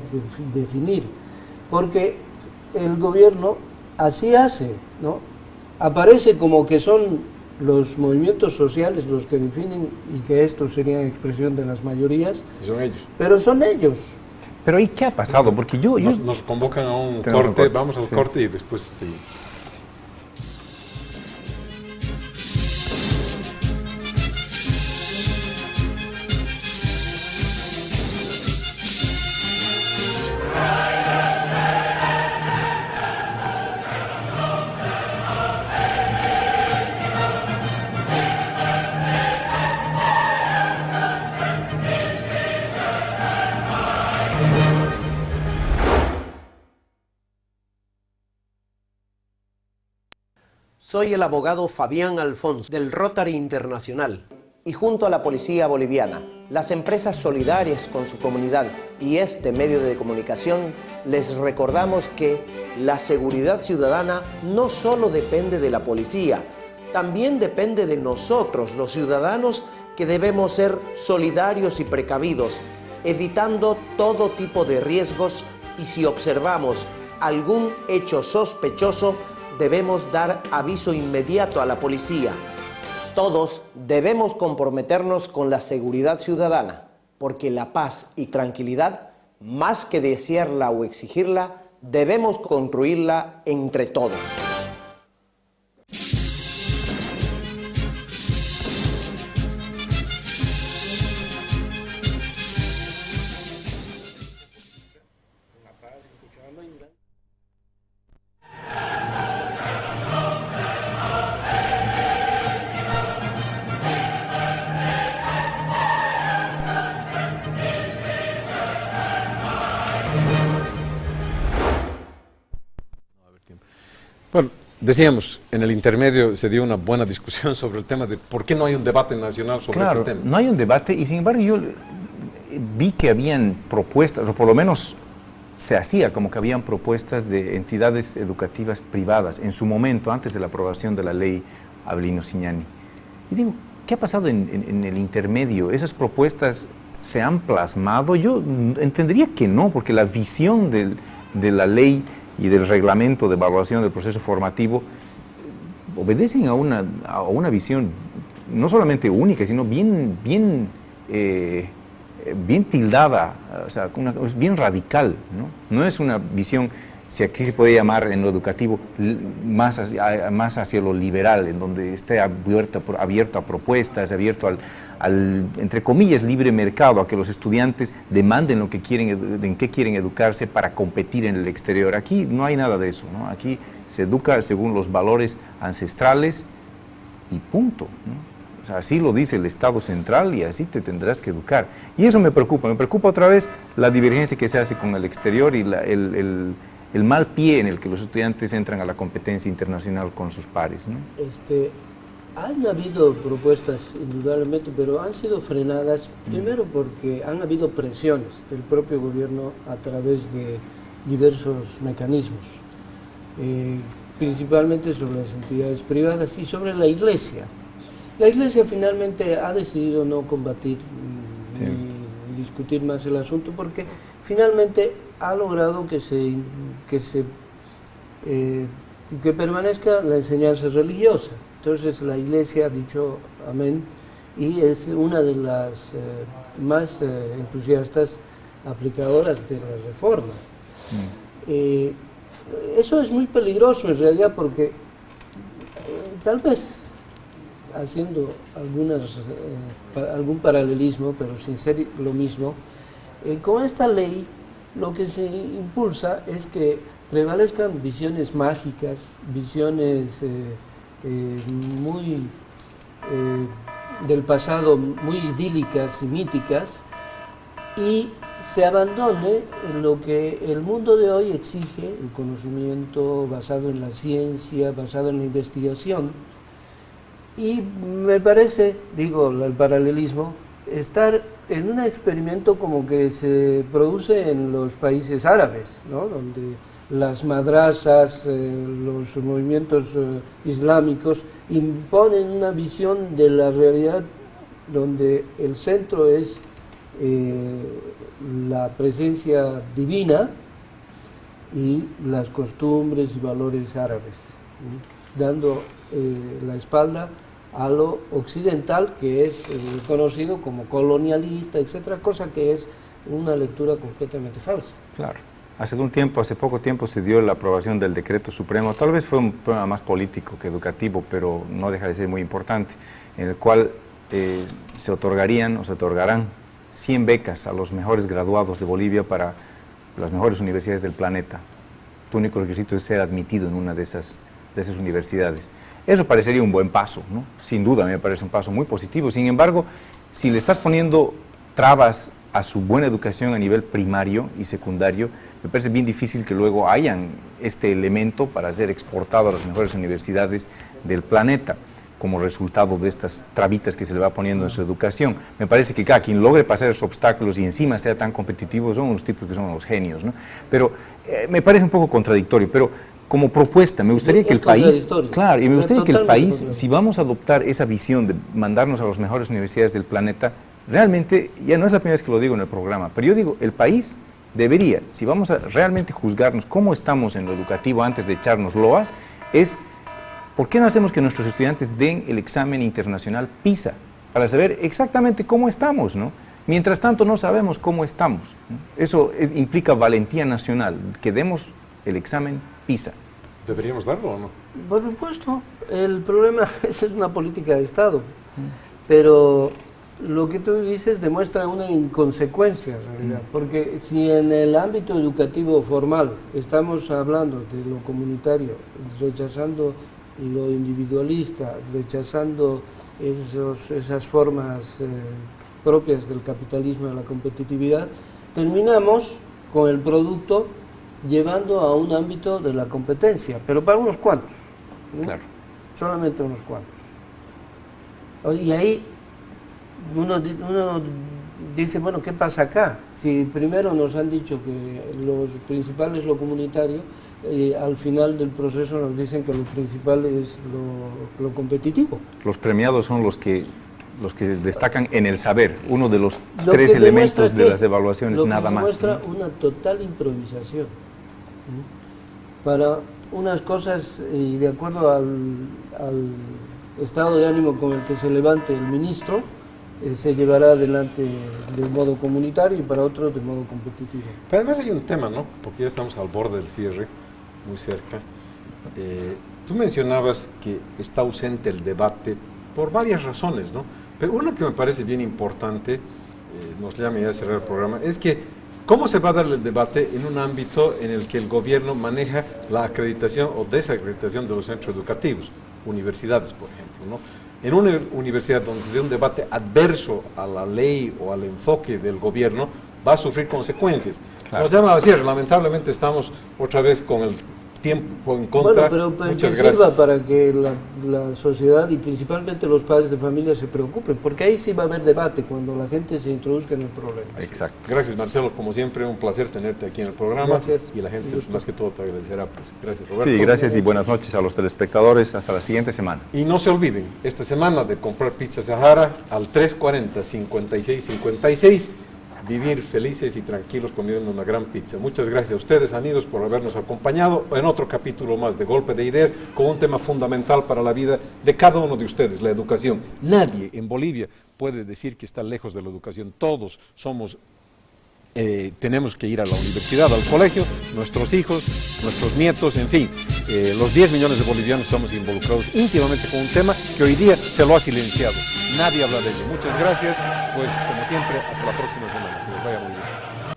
B: definir, porque el gobierno así hace, ¿no? Aparece como que son los movimientos sociales los que definen y que esto sería expresión de las mayorías,
A: Y son ellos.
B: pero son ellos.
C: Pero ¿y qué ha pasado? Porque yo
A: Nos convocan a un
C: Tenemos un
A: corte,
C: corte,
A: vamos al
C: sí.
A: corte y después seguimos.
F: Soy el abogado Fabián Alfonso, del Rotary Internacional. Y junto a la Policía Boliviana, las empresas solidarias con su comunidad y este medio de comunicación, les recordamos que la seguridad ciudadana no solo depende de la policía, también depende de nosotros, los ciudadanos, que debemos ser solidarios y precavidos, evitando todo tipo de riesgos, y si observamos algún hecho sospechoso, debemos dar aviso inmediato a la policía. Todos debemos comprometernos con la seguridad ciudadana, porque la paz y tranquilidad, más que desearla o exigirla, debemos construirla entre todos.
A: Bueno, decíamos, en el intermedio se dio una buena discusión sobre el tema de por qué no hay un debate nacional sobre
C: claro,
A: este tema.
C: no hay un debate y sin embargo yo vi que habían propuestas, o por lo menos se hacía como que habían propuestas de entidades educativas privadas en su momento, antes de la aprobación de la ley Abelino Siñani. Y digo, ¿qué ha pasado en el intermedio? ¿Esas propuestas se han plasmado? Yo entendería que no, porque la visión de la ley y del reglamento de evaluación del proceso formativo obedecen a una visión no solamente única, sino bien tildada, o sea, es bien radical, ¿no? No es una visión, si aquí se puede llamar en lo educativo, más hacia lo liberal, en donde esté abierto a propuestas, abierto al, entre comillas, libre mercado, a que los estudiantes demanden lo que quieren, en qué quieren educarse para competir en el exterior. Aquí no hay nada de eso, ¿no? Aquí se educa según los valores ancestrales y punto, ¿no? O sea, así lo dice el Estado central y así te tendrás que educar. Y eso me preocupa otra vez la divergencia que se hace con el exterior y el mal pie en el que los estudiantes entran a la competencia internacional con sus pares, ¿no?
B: Han habido propuestas, indudablemente, pero han sido frenadas, primero porque han habido presiones del propio gobierno a través de diversos mecanismos, principalmente sobre las entidades privadas y sobre la Iglesia. La Iglesia finalmente ha decidido no combatir ni discutir más el asunto, porque finalmente ha logrado que permanezca la enseñanza religiosa. Entonces la Iglesia ha dicho amén y es una de las más entusiastas aplicadoras de la reforma. Eso es muy peligroso en realidad, porque tal vez haciendo algún paralelismo, pero sin ser lo mismo, con esta ley lo que se impulsa es que prevalezcan visiones mágicas, visiones muy del pasado muy idílicas y míticas y se abandone lo que el mundo de hoy exige, el conocimiento basado en la ciencia, basado en la investigación. Y me parece, digo, el paralelismo, estar en un experimento como que se produce en los países árabes, ¿no? Donde las madrasas, los movimientos islámicos imponen una visión de la realidad donde el centro es la presencia divina y las costumbres y valores árabes, ¿no? Dando la espalda a lo occidental, que es conocido como colonialista, etcétera, cosa que es una lectura completamente falsa.
C: Claro. Hace poco tiempo se dio la aprobación del decreto supremo, tal vez fue un problema más político que educativo, pero no deja de ser muy importante, en el cual se otorgarían o se otorgarán 100 becas a los mejores graduados de Bolivia para las mejores universidades del planeta. Tu único requisito es ser admitido en una de esas universidades. Eso parecería un buen paso, ¿no? Sin duda, me parece un paso muy positivo. Sin embargo, si le estás poniendo trabas a su buena educación a nivel primario y secundario, me parece bien difícil que luego hayan este elemento para ser exportado a las mejores universidades del planeta como resultado de estas trabitas que se le va poniendo en su educación. Me parece que cada quien logre pasar esos obstáculos y encima sea tan competitivo son unos tipos que son los genios, ¿no? Pero me parece un poco contradictorio, pero como propuesta, me gustaría que el país, claro, y me gustaría que el país, si vamos a adoptar esa visión de mandarnos a las mejores universidades del planeta, realmente, ya no es la primera vez que lo digo en el programa, pero yo digo, el país debería, si vamos a realmente juzgarnos cómo estamos en lo educativo antes de echarnos loas, es, ¿por qué no hacemos que nuestros estudiantes den el examen internacional PISA? Para saber exactamente cómo estamos, ¿no? Mientras tanto no sabemos cómo estamos, ¿no? Eso implica valentía nacional, que demos el examen PISA.
A: ¿Deberíamos darlo o no?
B: Por supuesto, el problema es una política de Estado, pero lo que tú dices demuestra una inconsecuencia en realidad, porque si en el ámbito educativo formal estamos hablando de lo comunitario, rechazando lo individualista, rechazando esas formas propias del capitalismo, de la competitividad, terminamos con el producto llevando a un ámbito de la competencia, pero para unos cuantos, ¿no? Claro. Solamente unos cuantos. Y ahí uno dice, bueno, ¿qué pasa acá? Si primero nos han dicho que lo principal es lo comunitario, al final del proceso nos dicen que lo principal es lo competitivo.
C: Los premiados son los que destacan en el saber, uno de los tres elementos de las evaluaciones, nada más.
B: Demuestra una total improvisación, ¿no? Para unas cosas, y de acuerdo al estado de ánimo con el que se levante el ministro, se llevará adelante de modo comunitario y para otros de modo competitivo.
A: Pero además hay un tema, ¿no? Porque ya estamos al borde del cierre, muy cerca. Tú mencionabas que está ausente el debate por varias razones, ¿no? Pero una que me parece bien importante, nos llama ya a cerrar el programa, es que ¿cómo se va a dar el debate en un ámbito en el que el gobierno maneja la acreditación o desacreditación de los centros educativos, universidades, por ejemplo, ¿no? En una universidad donde se dé un debate adverso a la ley o al enfoque del gobierno, va a sufrir consecuencias. Claro. Nos llama a cierre, lamentablemente estamos otra vez con el tiempo en contra.
B: Bueno, pero que sirva para que la sociedad y principalmente los padres de familia se preocupen, porque ahí sí va a haber debate cuando la gente se introduzca en el problema.
C: Exacto.
A: Gracias, Marcelo, como siempre un placer tenerte aquí en el programa.
B: Gracias.
A: Y la gente más que todo te agradecerá. Pues. Gracias, Roberto.
C: Sí, gracias y buenas noches a los telespectadores. Hasta la siguiente semana.
A: Y no se olviden, esta semana de comprar Pizza Sahara al 340-5656. Vivir felices y tranquilos comiendo una gran pizza. Muchas gracias a ustedes, amigos, por habernos acompañado en otro capítulo más de Golpe de Ideas con un tema fundamental para la vida de cada uno de ustedes, la educación. Nadie en Bolivia puede decir que está lejos de la educación. Todos somos, tenemos que ir a la universidad, al colegio, nuestros hijos, nuestros nietos, en fin. Los 10 millones de bolivianos estamos involucrados íntimamente con un tema que hoy día se lo ha silenciado. Nadie habla de ello. Muchas gracias, pues como siempre, hasta la próxima semana. Que les vaya muy bien.